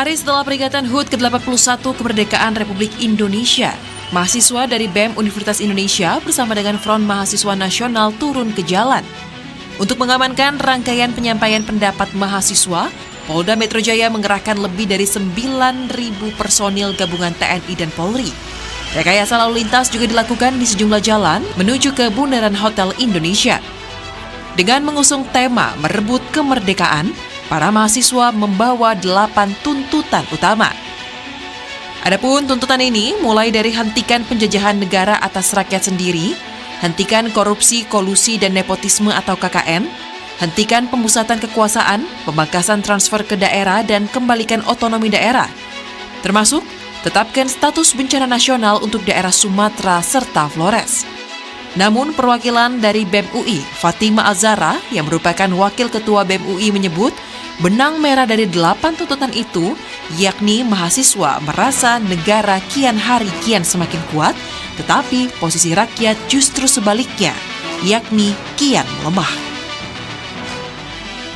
Sehari setelah peringatan HUT ke-81 kemerdekaan Republik Indonesia, mahasiswa dari BEM Universitas Indonesia bersama dengan Front Mahasiswa Nasional turun ke jalan. Untuk mengamankan rangkaian penyampaian pendapat mahasiswa, Polda Metro Jaya mengerahkan lebih dari 9.000 personil gabungan TNI dan Polri. Rekayasa lalu lintas juga dilakukan di sejumlah jalan menuju ke Bundaran Hotel Indonesia. Dengan mengusung tema merebut kemerdekaan, para mahasiswa membawa 8 tuntutan utama. Adapun tuntutan ini mulai dari hentikan penjajahan negara atas rakyat sendiri, hentikan korupsi, kolusi, dan nepotisme atau KKN, hentikan pemusatan kekuasaan, pemangkasan transfer ke daerah, dan kembalikan otonomi daerah. Termasuk, tetapkan status bencana nasional untuk daerah Sumatera serta Flores. Namun perwakilan dari BEM UI, Fatima Azara, yang merupakan wakil ketua BEM UI menyebut, benang merah dari 8 tuntutan itu, yakni mahasiswa merasa negara kian hari kian semakin kuat, tetapi posisi rakyat justru sebaliknya, yakni kian melemah.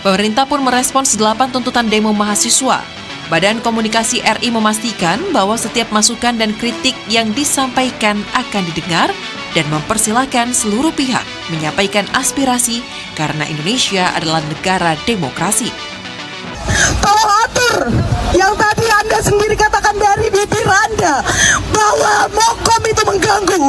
Pemerintah pun merespons 8 tuntutan demo mahasiswa. Badan Komunikasi RI memastikan bahwa setiap masukan dan kritik yang disampaikan akan didengar dan mempersilahkan seluruh pihak menyampaikan aspirasi karena Indonesia adalah negara demokrasi. Tolong atur yang tadi Anda sendiri katakan dari bibir Anda bahwa Mokom itu mengganggu.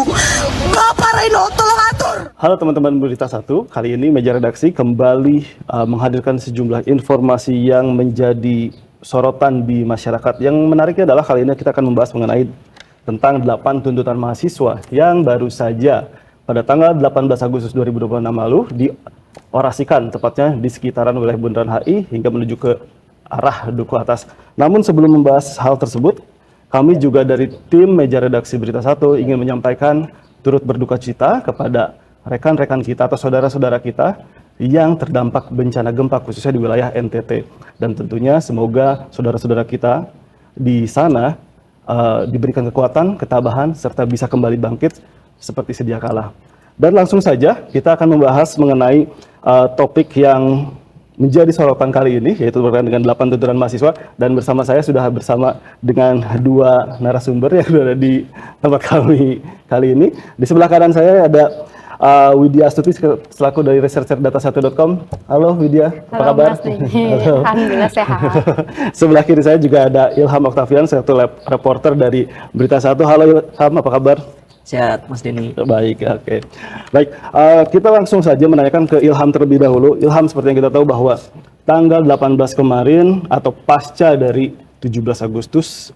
Bapak Reno, tolong atur. Halo teman-teman Berita Satu, kali ini meja redaksi kembali menghadirkan sejumlah informasi yang menjadi sorotan di masyarakat. Yang menariknya adalah kali ini kita akan membahas mengenai tentang 8 tuntutan mahasiswa yang baru saja pada tanggal 18 Agustus 2026 lalu diorasikan, tepatnya di sekitaran wilayah Bundaran HI hingga menuju ke arah Duku Atas. Namun sebelum membahas hal tersebut, kami juga dari tim meja redaksi Berita Satu ingin menyampaikan turut berduka cita kepada rekan-rekan kita atau saudara-saudara kita yang terdampak bencana gempa khususnya di wilayah NTT. Dan tentunya semoga saudara-saudara kita di sana diberikan kekuatan, ketabahan, serta bisa kembali bangkit seperti sedia kala. Dan langsung saja kita akan membahas mengenai topik yang menjadi sorotan kali ini, yaitu berkaitan dengan 8 tuntutan mahasiswa. Dan bersama saya sudah bersama dengan 2 narasumber yang sudah ada di tempat kami kali ini. Di sebelah kanan saya ada Widya Astuti selaku dari researcher data1.com. Halo Widya, apa kabar? Mas Halo. Alhamdulillah sehat. Sebelah kiri saya juga ada Ilham Oktavian, satu reporter dari Berita Satu. Halo Ilham, apa kabar? Sehat, Mas Denny. Baik, oke. Baik, kita langsung saja menanyakan ke Ilham terlebih dahulu. Ilham, seperti yang kita tahu bahwa tanggal 18 kemarin atau pasca dari 17 Agustus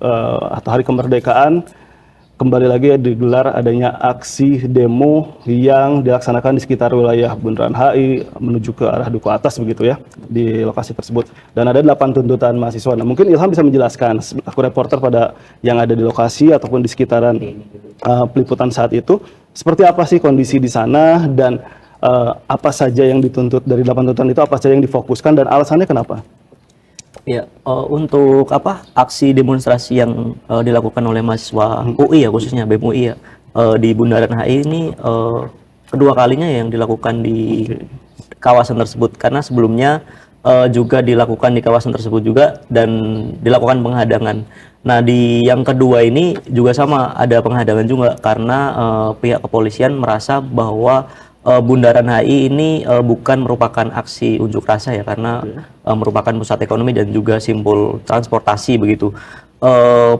atau Hari Kemerdekaan, kembali lagi digelar adanya aksi demo yang dilaksanakan di sekitar wilayah Bundaran HI menuju ke arah Duku Atas begitu ya, di lokasi tersebut. Dan ada 8 tuntutan mahasiswa. Nah, mungkin Ilham bisa menjelaskan, aku reporter pada yang ada di lokasi ataupun di sekitaran peliputan saat itu, seperti apa sih kondisi di sana dan apa saja yang dituntut dari 8 tuntutan itu, apa saja yang difokuskan dan alasannya kenapa? Ya, untuk aksi demonstrasi yang dilakukan oleh mahasiswa UI ya, khususnya BEM UI ya, di Bundaran HI ini kedua kalinya yang dilakukan di kawasan tersebut, karena sebelumnya juga dilakukan di kawasan tersebut juga dan dilakukan penghadangan. Nah, di yang kedua ini juga sama, ada penghadangan juga karena pihak kepolisian merasa bahwa Bundaran HI ini bukan merupakan aksi unjuk rasa ya, karena merupakan pusat ekonomi dan juga simbol transportasi begitu.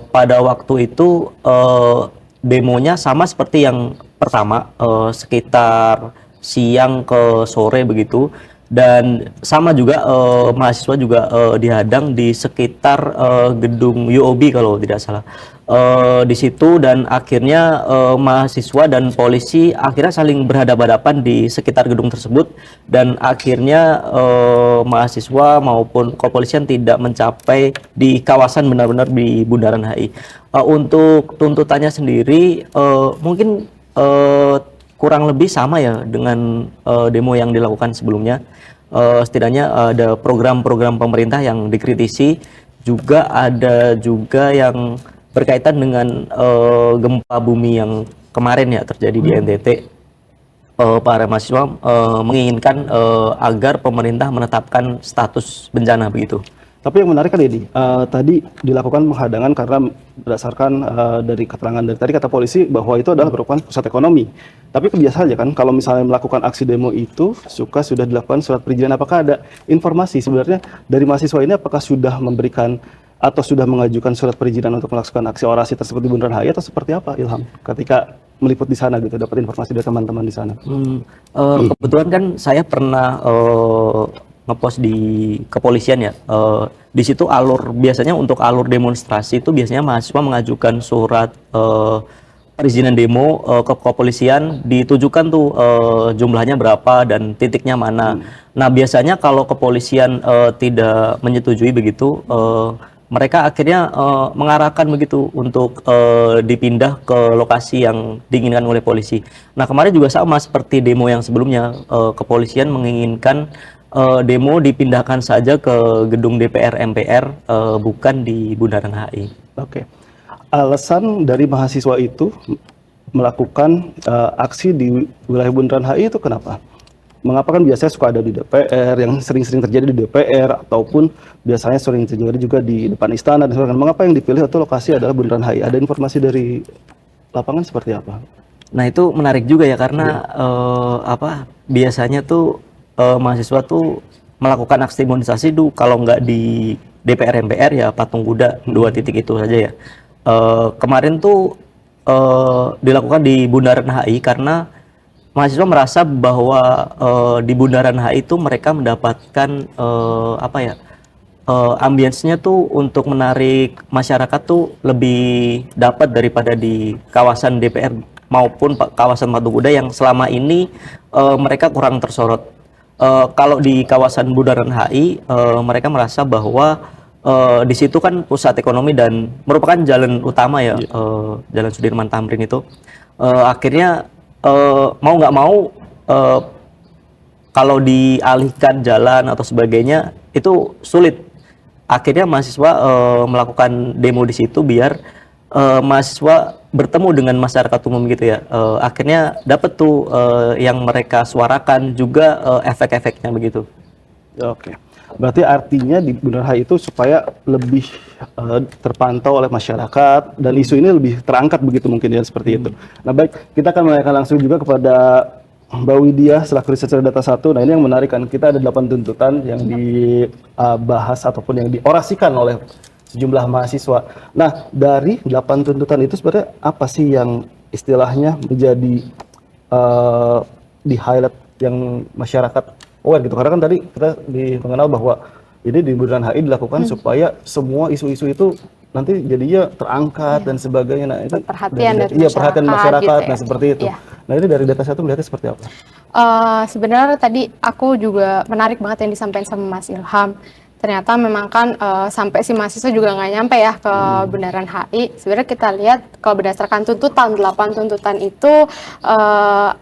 Pada waktu itu demonya sama seperti yang pertama, sekitar siang ke sore begitu, dan sama juga mahasiswa juga dihadang di sekitar gedung UOB kalau tidak salah. Di situ, dan akhirnya mahasiswa dan polisi akhirnya saling berhadapan-hadapan di sekitar gedung tersebut, dan akhirnya mahasiswa maupun kepolisian tidak mencapai di kawasan benar-benar di Bundaran HI. Untuk tuntutannya sendiri mungkin kurang lebih sama ya dengan demo yang dilakukan sebelumnya. Setidaknya ada program-program pemerintah yang dikritisi, juga ada juga yang berkaitan dengan gempa bumi yang kemarin ya terjadi di NTT. Para mahasiswa menginginkan agar pemerintah menetapkan status bencana begitu. Tapi yang menarik kan ini, tadi dilakukan penghadangan karena berdasarkan dari keterangan dari tadi kata polisi bahwa itu adalah merupakan pusat ekonomi. Tapi kebiasaannya kan kalau misalnya melakukan aksi demo itu sudah dilakukan surat perizinan. Apakah ada informasi sebenarnya dari mahasiswa ini apakah sudah memberikan atau sudah mengajukan surat perizinan untuk melakukan aksi orasi tersebut di Bundaran HI atau seperti apa, Ilham? Ketika meliput di sana gitu, dapat informasi dari teman-teman di sana. Kebetulan kan saya pernah ngepost di kepolisian ya. Di situ biasanya untuk alur demonstrasi itu biasanya mahasiswa mengajukan surat perizinan demo ke kepolisian, ditujukan tuh jumlahnya berapa dan titiknya mana. Nah biasanya kalau kepolisian tidak menyetujui begitu, mereka akhirnya mengarahkan begitu untuk dipindah ke lokasi yang diinginkan oleh polisi. Nah kemarin juga sama seperti demo yang sebelumnya, kepolisian menginginkan demo dipindahkan saja ke gedung DPR MPR, bukan di Bundaran HI. Oke. Alasan dari mahasiswa itu melakukan aksi di wilayah Bundaran HI itu kenapa? Mengapa kan biasanya suka ada di DPR, yang sering-sering terjadi di DPR, ataupun biasanya sering terjadi juga di depan istana dan sebagainya. Mengapa yang dipilih atau lokasi adalah Bundaran HI? Ada informasi dari lapangan seperti apa? Nah itu menarik juga ya karena biasanya tuh mahasiswa tuh melakukan aksi demonstrasi tuh kalau nggak di DPR MPR ya patung kuda, 2 titik itu saja ya. Kemarin tuh dilakukan di Bundaran HI karena mahasiswa merasa bahwa di Bundaran HI itu mereka mendapatkan ambience-nya tuh untuk menarik masyarakat tuh lebih dapat daripada di kawasan DPR maupun kawasan patung kuda yang selama ini mereka kurang tersorot. Kalau di kawasan Bundaran HI, mereka merasa bahwa di situ kan pusat ekonomi dan merupakan jalan utama ya, Jalan Sudirman Tamrin itu. Akhirnya mau nggak mau, kalau dialihkan jalan atau sebagainya itu sulit. Akhirnya mahasiswa melakukan demo di situ biar mahasiswa bertemu dengan masyarakat umum gitu ya. Akhirnya dapat tuh yang mereka suarakan juga efek-efeknya begitu. Oke. Berarti artinya di Bundaran HI itu supaya lebih terpantau oleh masyarakat dan isu ini lebih terangkat begitu mungkin ya seperti itu. Nah baik, kita akan menanyakan langsung juga kepada Mbak Widya selaku researcher Data 1. Nah ini yang menarik kan, kita ada 8 tuntutan yang dibahas ataupun yang diorasikan oleh sejumlah mahasiswa. Nah, dari 8 tuntutan itu sebenarnya apa sih yang istilahnya menjadi di highlight yang masyarakat aware gitu? Karena kan tadi kita mengenal bahwa ini di Bundaran HI dilakukan supaya semua isu-isu itu nanti jadinya terangkat dan sebagainya. Nah, itu perhatian dari perhatian masyarakat. gitu ya. Nah, seperti itu. Nah, ini dari Data 1 melihatnya seperti apa? Sebenarnya tadi aku juga menarik banget yang disampaikan sama Mas Ilham. Ternyata memang kan sampai si mahasiswa juga nggak nyampe ya ke Bundaran HI. Sebenarnya kita lihat kalau berdasarkan tuntutan, 8 tuntutan itu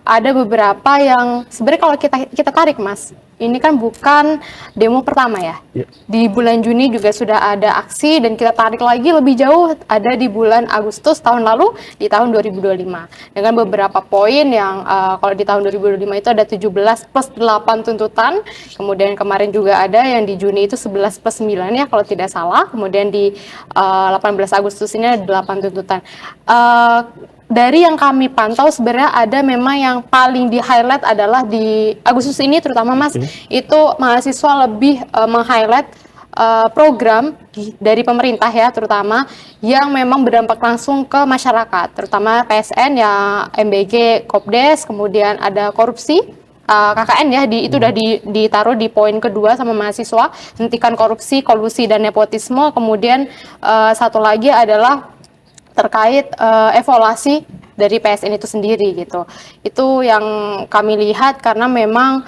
ada beberapa yang sebenarnya kalau kita tarik Mas, ini kan bukan demo pertama ya. Di bulan Juni juga sudah ada aksi dan kita tarik lagi lebih jauh ada di bulan Agustus tahun lalu di tahun 2025 dengan beberapa poin yang kalau di tahun 2025 itu ada 17 plus 8 tuntutan, kemudian kemarin juga ada yang di Juni itu 11 plus 9 ya kalau tidak salah, kemudian di 18 Agustus ini ada 8 tuntutan. Dari yang kami pantau sebenarnya ada memang yang paling di highlight adalah di Agustus ini terutama Mas, itu mahasiswa lebih meng-highlight program dari pemerintah ya terutama yang memang berdampak langsung ke masyarakat, terutama PSN ya, MBG, Kopdes, kemudian ada korupsi, KKN ya, itu udah ditaruh di poin kedua sama mahasiswa, hentikan korupsi, kolusi dan nepotisme. Kemudian satu lagi adalah terkait evaluasi dari PSN itu sendiri gitu. Itu yang kami lihat karena memang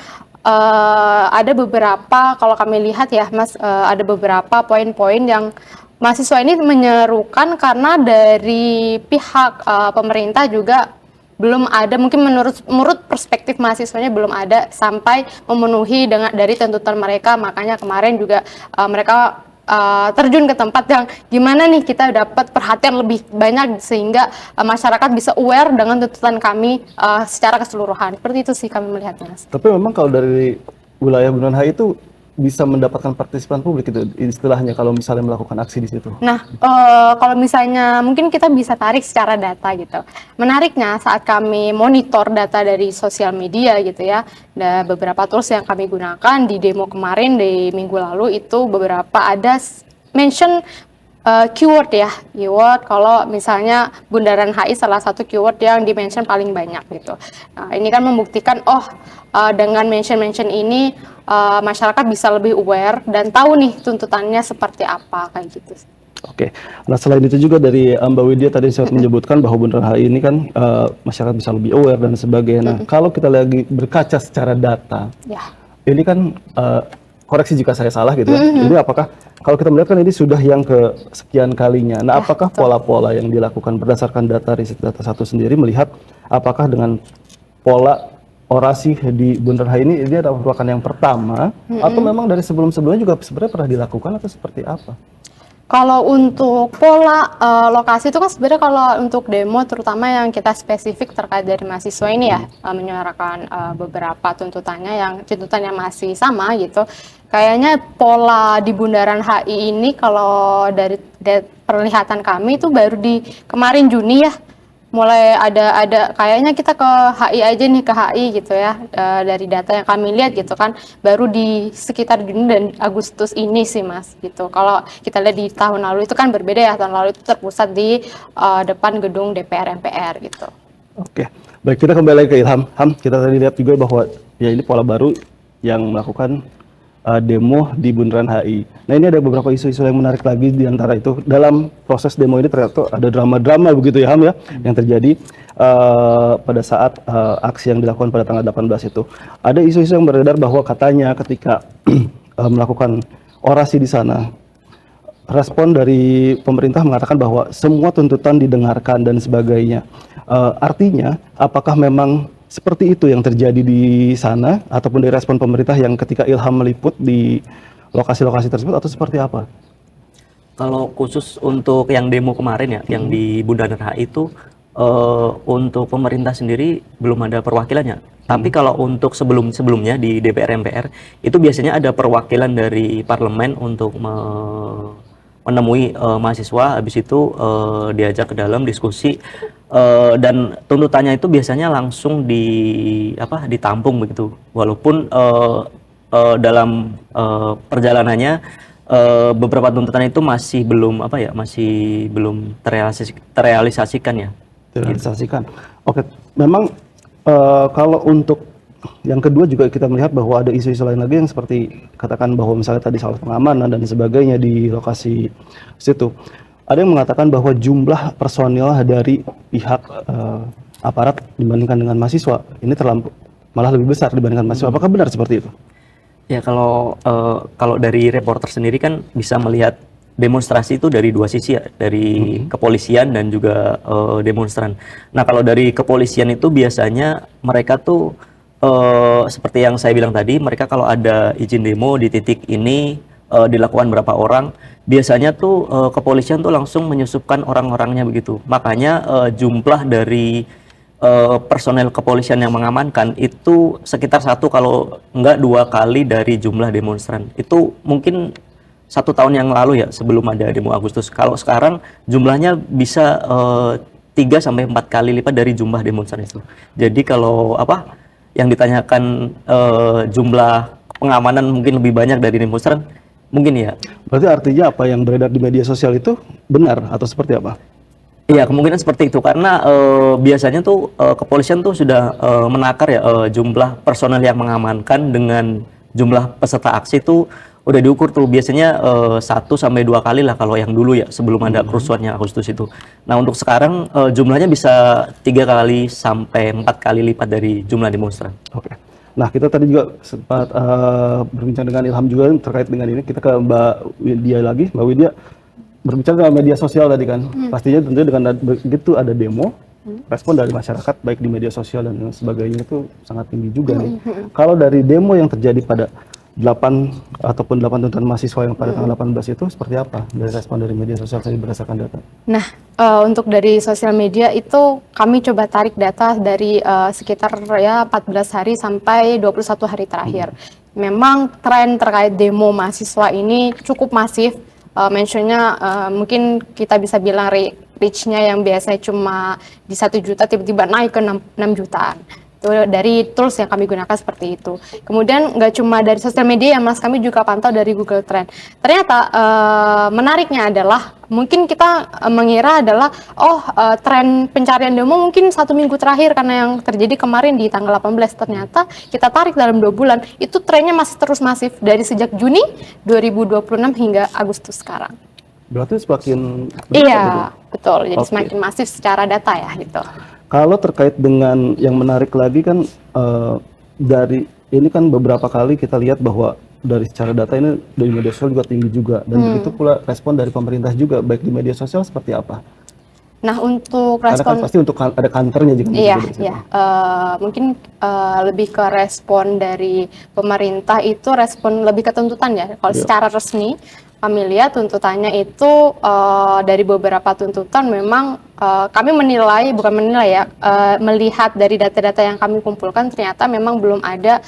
ada beberapa, kalau kami lihat ya Mas, ada beberapa poin-poin yang mahasiswa ini menyerukan karena dari pihak pemerintah juga belum ada, mungkin menurut perspektif mahasiswanya belum ada sampai memenuhi dari tuntutan mereka. Makanya kemarin juga mereka terjun ke tempat yang gimana nih kita dapat perhatian lebih banyak sehingga masyarakat bisa aware dengan tuntutan kami secara keseluruhan. Seperti itu sih kami melihatnya. Tapi memang kalau dari wilayah Bundaran HI itu bisa mendapatkan partisipan publik itu istilahnya kalau misalnya melakukan aksi di situ? Nah, kalau misalnya mungkin kita bisa tarik secara data gitu. Menariknya saat kami monitor data dari sosial media gitu ya, ada beberapa tools yang kami gunakan di demo kemarin di minggu lalu itu beberapa ada mention keyword ya, keyword kalau misalnya Bundaran HI salah satu keyword yang di-mention paling banyak gitu. Nah, ini kan membuktikan dengan mention-mention ini masyarakat bisa lebih aware dan tahu nih tuntutannya seperti apa kayak gitu. Oke, nah selain itu juga dari Mbak Widya tadi sempat menyebutkan bahwa Bundaran HI ini kan masyarakat bisa lebih aware dan sebagainya. Nah, kalau kita lagi berkaca secara data, Ya. ini kan koreksi jika saya salah gitu ya. Ini apakah kalau kita melihat kan ini sudah yang ke sekian kalinya. Nah, apakah pola-pola yang dilakukan berdasarkan data riset data satu sendiri melihat apakah dengan pola orasi di Bundaran HI ini adalah merupakan yang pertama atau memang dari sebelum-sebelumnya juga sebenarnya pernah dilakukan atau seperti apa? Kalau untuk pola lokasi itu kan sebenarnya kalau untuk demo terutama yang kita spesifik terkait dari mahasiswa ini ya menyuarakan beberapa tuntutannya masih sama gitu. Kayaknya pola di Bundaran HI ini kalau dari penglihatan kami itu baru di kemarin Juni ya. Mulai ada kayaknya kita ke HI aja nih ke HI gitu ya dari data yang kami lihat gitu kan baru di sekitar Juni dan Agustus ini sih Mas gitu. Kalau kita lihat di tahun lalu itu kan berbeda ya, tahun lalu itu terpusat di depan gedung DPR MPR gitu. Oke, baik, kita kembali lagi ke Ilham. Kita tadi lihat juga bahwa ya ini pola baru yang melakukan demo di Bundaran HI. Nah, ini ada beberapa isu-isu yang menarik lagi di antara itu. Dalam proses demo ini ternyata ada drama-drama begitu ya Ham ya, yang terjadi pada saat aksi yang dilakukan pada tanggal 18 itu. Ada isu-isu yang beredar bahwa katanya ketika melakukan orasi di sana, respon dari pemerintah mengatakan bahwa semua tuntutan didengarkan dan sebagainya. Artinya, apakah memang seperti itu yang terjadi di sana ataupun dari respon pemerintah yang ketika Ilham meliput di lokasi-lokasi tersebut atau seperti apa? Kalau khusus untuk yang demo kemarin ya, yang di Bundaran HI itu untuk pemerintah sendiri belum ada perwakilannya. Tapi kalau untuk sebelumnya di DPR MPR itu biasanya ada perwakilan dari parlemen untuk menemui mahasiswa, habis itu diajak ke dalam diskusi dan tuntutannya itu biasanya langsung ditampung begitu. Walaupun dalam perjalanannya beberapa tuntutan itu masih belum terrealisasikan ya. Terrealisasikan. Oke, memang kalau untuk yang kedua juga kita melihat bahwa ada isu-isu lain lagi yang seperti katakan bahwa misalnya tadi soal pengamanan dan sebagainya di lokasi situ. Ada yang mengatakan bahwa jumlah personil dari pihak aparat dibandingkan dengan mahasiswa ini malah lebih besar dibandingkan mahasiswa. Apakah benar seperti itu? Ya kalau dari reporter sendiri kan bisa melihat demonstrasi itu dari dua sisi ya, dari kepolisian dan juga demonstran. Nah kalau dari kepolisian itu biasanya mereka tuh seperti yang saya bilang tadi, mereka kalau ada izin demo di titik ini dilakukan berapa orang, biasanya tuh kepolisian tuh langsung menyusupkan orang-orangnya begitu. Makanya jumlah dari personel kepolisian yang mengamankan itu sekitar 1 kalau enggak 2 kali dari jumlah demonstran. Itu mungkin 1 tahun yang lalu ya sebelum ada demo Agustus. Kalau sekarang jumlahnya bisa 3-4 kali lipat dari jumlah demonstran itu. Jadi kalau yang ditanyakan jumlah pengamanan mungkin lebih banyak dari demonstran, mungkin ya. Berarti artinya apa yang beredar di media sosial itu benar atau seperti apa? Iya, kemungkinan seperti itu karena biasanya tuh kepolisian tuh sudah menakar ya jumlah personel yang mengamankan dengan jumlah peserta aksi itu udah diukur tuh biasanya 1-2 kali lah kalau yang dulu ya sebelum ada kerusuhannya Agustus itu. Nah untuk sekarang jumlahnya bisa 3 kali sampai 4 kali lipat dari jumlah demonstran. Oke. Nah kita tadi juga sempat berbincang dengan Ilham juga terkait dengan ini. Kita ke Mbak Widya lagi, Mbak Widya berbicara dengan media sosial tadi kan. Pastinya tentunya dengan begitu ada demo, respon dari masyarakat baik di media sosial dan sebagainya itu sangat tinggi juga nih. Kalau dari demo yang terjadi pada 8 tuntutan mahasiswa yang pada tanggal 18 itu seperti apa dari respon dari media sosial tadi berdasarkan data? Nah, untuk dari sosial media itu kami coba tarik data dari sekitar ya 14 hari sampai 21 hari terakhir. Memang tren terkait demo mahasiswa ini cukup masif. Mentionnya mungkin kita bisa bilang reach-nya yang biasanya cuma di 1 juta tiba-tiba naik ke 6 jutaan. Itu dari tools yang kami gunakan seperti itu. Kemudian nggak cuma dari sosial media ya Mas, kami juga pantau dari Google Trend. Ternyata menariknya adalah mungkin kita mengira adalah tren pencarian demo mungkin 1 minggu terakhir karena yang terjadi kemarin di tanggal 18. Ternyata kita tarik dalam 2 bulan itu trennya masih terus masif dari sejak Juni 2026 hingga Agustus sekarang. Berarti semakin Iya, betul. Jadi semakin masif secara data ya gitu. Kalau terkait dengan yang menarik lagi kan dari ini kan beberapa kali kita lihat bahwa dari secara data ini dari media sosial juga tinggi juga dan begitu pula respon dari pemerintah juga baik di media sosial seperti apa? Nah untuk Karena kan respon, pasti untuk ada kantornya juga. iya, mungkin lebih ke respon dari pemerintah itu respon lebih ke tuntutan ya. Kalau secara resmi kami lihat tuntutannya itu dari beberapa tuntutan memang kami menilai, bukan menilai ya, melihat dari data-data yang kami kumpulkan ternyata memang belum ada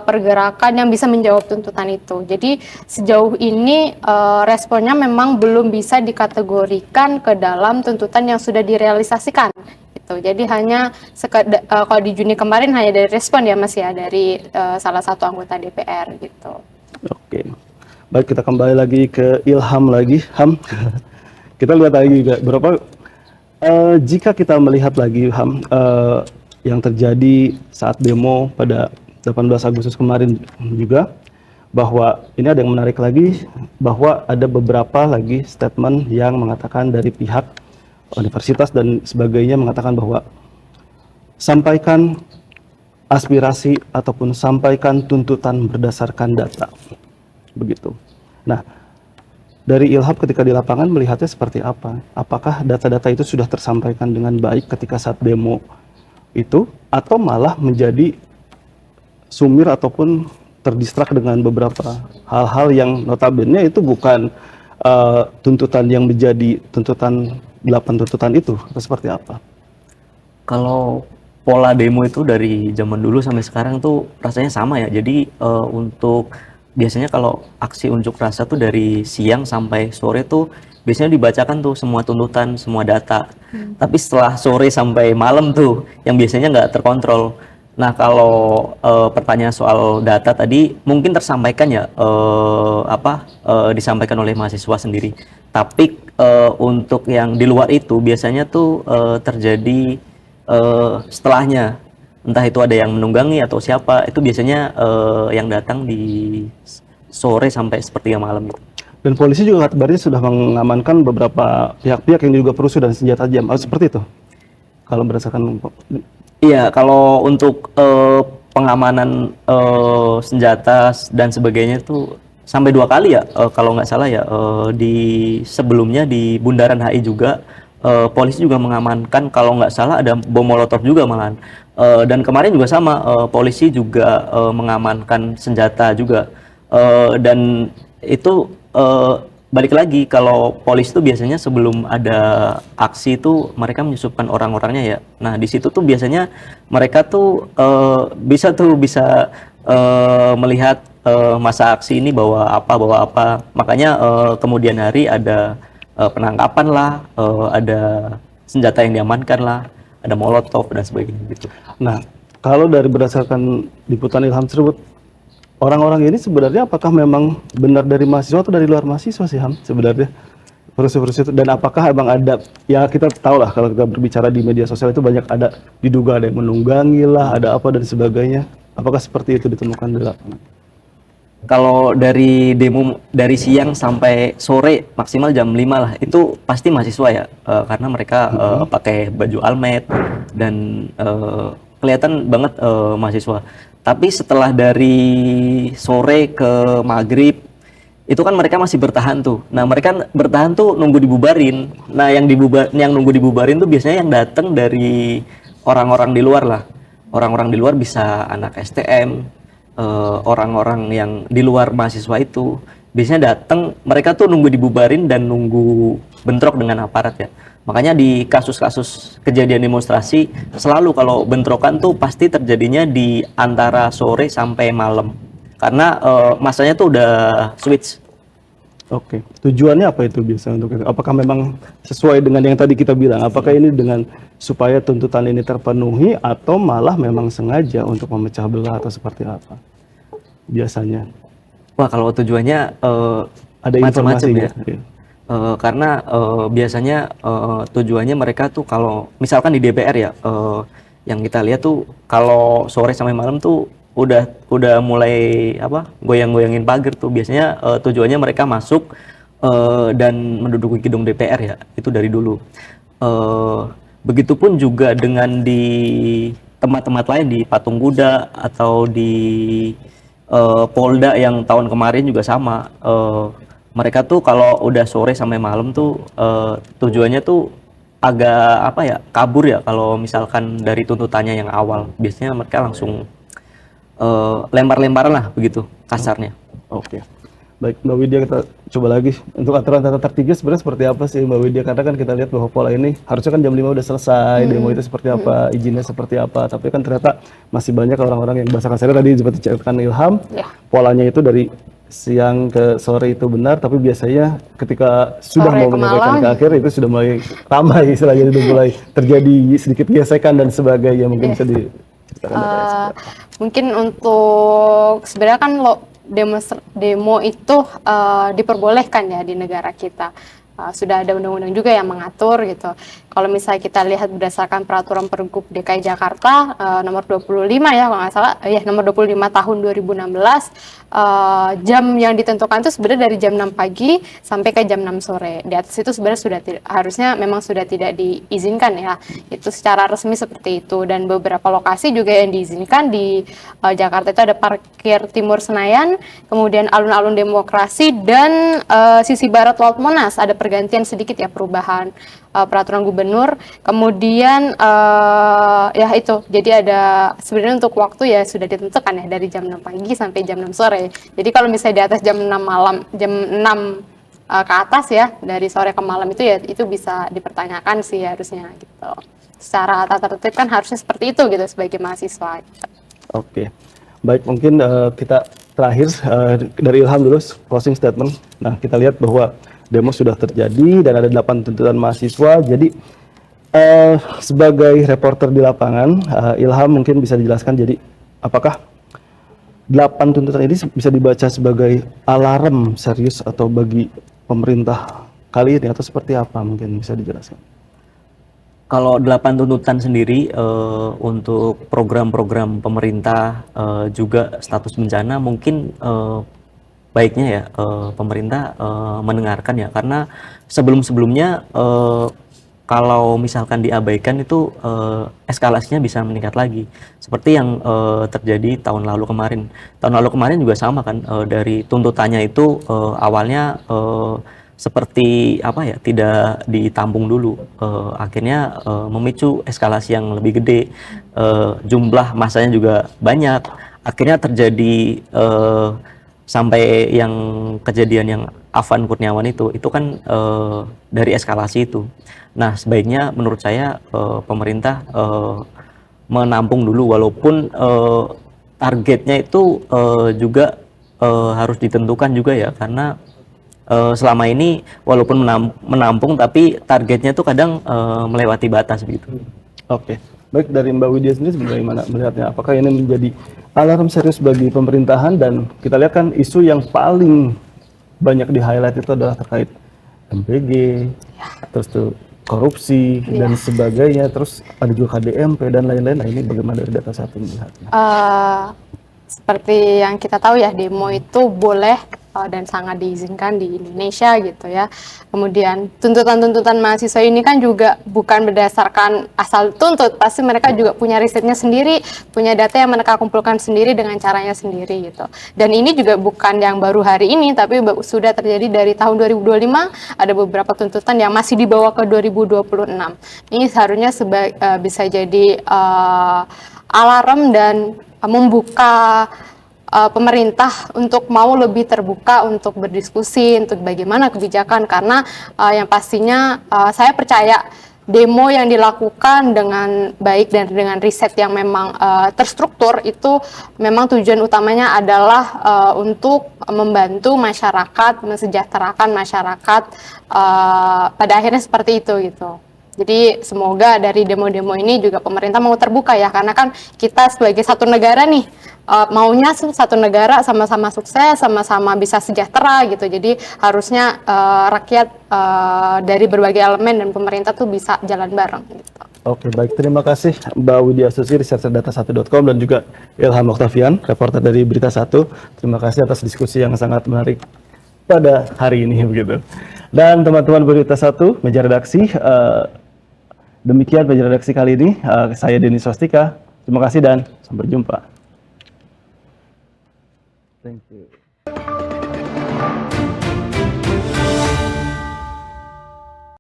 pergerakan yang bisa menjawab tuntutan itu. Jadi sejauh ini responnya memang belum bisa dikategorikan ke dalam tuntutan yang sudah direalisasikan. Gitu. Jadi hanya kalau di Juni kemarin hanya dari respon ya Mas ya, dari salah satu anggota DPR gitu. Oke. Baik, kita kembali lagi ke Ilham lagi. Ham, kita lihat lagi juga berapa jika kita melihat lagi Ham yang terjadi saat demo pada 18 Agustus kemarin juga, bahwa ini ada yang menarik lagi, bahwa ada beberapa lagi statement yang mengatakan dari pihak universitas dan sebagainya mengatakan bahwa sampaikan aspirasi ataupun sampaikan tuntutan berdasarkan data. Begitu. Nah, dari Ilham ketika di lapangan melihatnya seperti apa? Apakah data-data itu sudah tersampaikan dengan baik ketika saat demo itu, atau malah menjadi sumir ataupun terdistrak dengan beberapa hal-hal yang notabene itu bukan tuntutan yang menjadi tuntutan 8 tuntutan itu, atau seperti apa? Kalau pola demo itu dari zaman dulu sampai sekarang tuh rasanya sama ya. Jadi untuk biasanya kalau aksi unjuk rasa tuh dari siang sampai sore tuh biasanya dibacakan tuh semua tuntutan, semua data. Tapi setelah sore sampai malam tuh yang biasanya nggak terkontrol. Nah kalau pertanyaan soal data tadi mungkin tersampaikan ya disampaikan oleh mahasiswa sendiri. Tapi untuk yang di luar itu biasanya tuh terjadi setelahnya. Entah itu ada yang menunggangi atau siapa, itu biasanya yang datang di sore sampai sepertiga malam gitu. Dan polisi juga kabarnya sudah mengamankan beberapa pihak-pihak yang diduga perusuh dan senjata tajam. Seperti itu? Kalau berdasarkan... Iya, kalau untuk pengamanan senjata dan sebagainya itu sampai 2 kali ya, kalau nggak salah ya, sebelumnya di Bundaran HI juga, polisi juga mengamankan, kalau nggak salah ada bom molotov juga malahan. Dan kemarin juga sama, polisi juga mengamankan senjata juga. Dan itu balik lagi, kalau polisi itu biasanya sebelum ada aksi itu mereka menyusupkan orang-orangnya ya. Nah di situ tuh biasanya mereka tuh bisa melihat masa aksi ini bawa apa. Makanya kemudian hari ada penangkapan lah, ada senjata yang diamankan lah, ada molotov dan sebagainya gitu. Nah, kalau dari berdasarkan liputan Ilham tersebut, orang-orang ini sebenarnya apakah memang benar dari mahasiswa atau dari luar mahasiswa sih Ham sebenarnya? Perusuh-perusuh itu, dan apakah emang ada, ya kita tahu lah kalau kita berbicara di media sosial itu banyak ada, diduga ada yang menunggangi lah, ada apa dan sebagainya. Apakah seperti itu ditemukan di lapangan? Kalau dari demo dari siang sampai sore maksimal jam 5 lah, itu pasti mahasiswa ya, karena mereka pakai baju almet dan kelihatan banget mahasiswa. Tapi setelah dari sore ke maghrib itu kan mereka masih bertahan tuh. Nah mereka bertahan tuh nunggu dibubarin. Nah yang nunggu dibubarin tuh biasanya yang datang dari orang-orang di luar lah. Orang-orang di luar bisa anak STM, orang-orang yang di luar mahasiswa itu biasanya datang, mereka tuh nunggu dibubarin dan nunggu bentrok dengan aparat ya. Makanya di kasus-kasus kejadian demonstrasi selalu kalau bentrokan tuh pasti terjadinya di antara sore sampai malam. Karena masanya tuh udah switch. Oke, tujuannya apa itu biasanya untuk itu? Apakah memang sesuai dengan yang tadi kita bilang? Apakah ini dengan supaya tuntutan ini terpenuhi atau malah memang sengaja untuk memecah belah atau seperti apa? Biasanya Wah, kalau tujuannya ada macam-macam informasinya. ya. Karena biasanya tujuannya mereka tuh kalau misalkan di DPR ya, yang kita lihat tuh kalau sore sampai malam tuh udah mulai apa goyang-goyangin pagar tuh biasanya tujuannya mereka masuk dan menduduki gedung DPR ya, itu dari dulu. Begitupun juga dengan di tempat-tempat lain di Patung Kuda atau di Polda yang tahun kemarin juga sama. Mereka tuh kalau udah sore sampai malam tuh tujuannya tuh agak apa ya, kabur ya kalau misalkan dari tuntutannya yang awal. Biasanya mereka langsung lempar-lemparan lah begitu kasarnya. Oke. Baik, Mbak Widya, kita coba lagi untuk aturan tata tertibnya sebenarnya seperti apa sih Mbak Widya? Karena kan kita lihat bahwa pola ini harusnya kan jam 5 udah selesai, demo itu seperti apa, izinnya seperti apa, tapi kan ternyata masih banyak orang-orang yang bahasa kasarnya tadi seperti diceritakan Ilham, polanya itu dari siang ke sore itu benar, tapi biasanya ketika sudah Sore mau ke menyampaikan malam. ke akhir itu sudah mulai ramai istilahnya, itu mulai terjadi sedikit gesekan dan sebagainya. Mungkin bisa diceritakan detailnya seperti apa? Mungkin untuk sebenarnya kan demo itu diperbolehkan ya di negara kita. Sudah ada undang-undang juga yang mengatur gitu. Kalau misalnya kita lihat berdasarkan peraturan Pergub DKI Jakarta nomor 25 ya kalau nggak salah, ya nomor 25 tahun 2016, jam yang ditentukan itu sebenarnya dari jam 6 pagi sampai ke jam 6 sore. Di atas itu sebenarnya sudah harusnya memang sudah tidak diizinkan ya. Itu secara resmi seperti itu, dan beberapa lokasi juga yang diizinkan di Jakarta itu ada Parkir Timur Senayan, kemudian alun-alun Demokrasi, dan sisi barat Laut Monas ada pergantian sedikit ya, perubahan peraturan gubernur. Kemudian ya itu, jadi ada sebenarnya untuk waktu ya sudah ditentukan ya dari jam 6 pagi sampai jam 6 sore. Jadi kalau misalnya di atas jam 6 malam, jam 6 ke atas ya, dari sore ke malam itu ya itu bisa dipertanyakan sih harusnya gitu. Secara tata tertib kan harusnya seperti itu gitu sebagai mahasiswa gitu. Oke, baik, mungkin kita terakhir dari Ilham dulu closing statement. Nah, kita lihat bahwa demo sudah terjadi dan ada 8 tuntutan mahasiswa. Jadi sebagai reporter di lapangan, Ilham mungkin bisa dijelaskan, jadi apakah 8 tuntutan ini bisa dibaca sebagai alarm serius atau bagi pemerintah kali ini atau seperti apa, mungkin bisa dijelaskan? Kalau 8 tuntutan sendiri untuk program-program pemerintah juga status bencana mungkin baiknya ya pemerintah mendengarkan ya, karena sebelum-sebelumnya kalau misalkan diabaikan itu eskalasinya bisa meningkat lagi seperti yang terjadi tahun lalu kemarin. Tahun lalu kemarin juga sama kan, dari tuntutannya itu awalnya seperti apa ya, tidak ditampung dulu, akhirnya memicu eskalasi yang lebih gede, jumlah masanya juga banyak, akhirnya terjadi sampai yang kejadian yang Afan Kurniawan itu kan dari eskalasi itu. Nah, sebaiknya menurut saya pemerintah menampung dulu, walaupun targetnya itu juga harus ditentukan juga ya, karena selama ini walaupun menampung tapi targetnya tuh kadang melewati batas begitu. Oke. Baik, dari Mbak Widya sendiri bagaimana melihatnya? Apakah ini menjadi alarm serius bagi pemerintahan? Dan kita lihat kan isu yang paling banyak di-highlight itu adalah terkait MPG, terus tuh korupsi dan sebagainya, terus ada juga KDMP dan lain-lain. Nah, ini bagaimana dari data satu melihatnya? Seperti yang kita tahu ya, demo itu boleh dan sangat diizinkan di Indonesia gitu ya. Kemudian tuntutan-tuntutan mahasiswa ini kan juga bukan berdasarkan asal tuntut, pasti mereka juga punya risetnya sendiri, punya data yang mereka kumpulkan sendiri dengan caranya sendiri gitu. Dan ini juga bukan yang baru hari ini, tapi sudah terjadi dari tahun 2025, ada beberapa tuntutan yang masih dibawa ke 2026. Ini seharusnya bisa jadi alarm dan membuka pemerintah untuk mau lebih terbuka untuk berdiskusi untuk bagaimana kebijakan, karena yang pastinya saya percaya demo yang dilakukan dengan baik dan dengan riset yang memang terstruktur itu memang tujuan utamanya adalah untuk membantu masyarakat, mensejahterakan masyarakat, pada akhirnya seperti itu gitu. Jadi semoga dari demo-demo ini juga pemerintah mau terbuka ya, karena kan kita sebagai satu negara nih, maunya satu negara sama-sama sukses, sama-sama bisa sejahtera gitu. Jadi harusnya rakyat dari berbagai elemen dan pemerintah tuh bisa jalan bareng gitu. Oke, baik. Terima kasih Mbak Widya Susi, researcher data1.com, dan juga Ilham Oktavian, reporter dari Berita 1. Terima kasih atas diskusi yang sangat menarik pada hari ini begitu. Dan teman-teman Berita 1, meja redaksi, demikian meja redaksi kali ini. Saya Denny Swastika. Terima kasih dan sampai jumpa.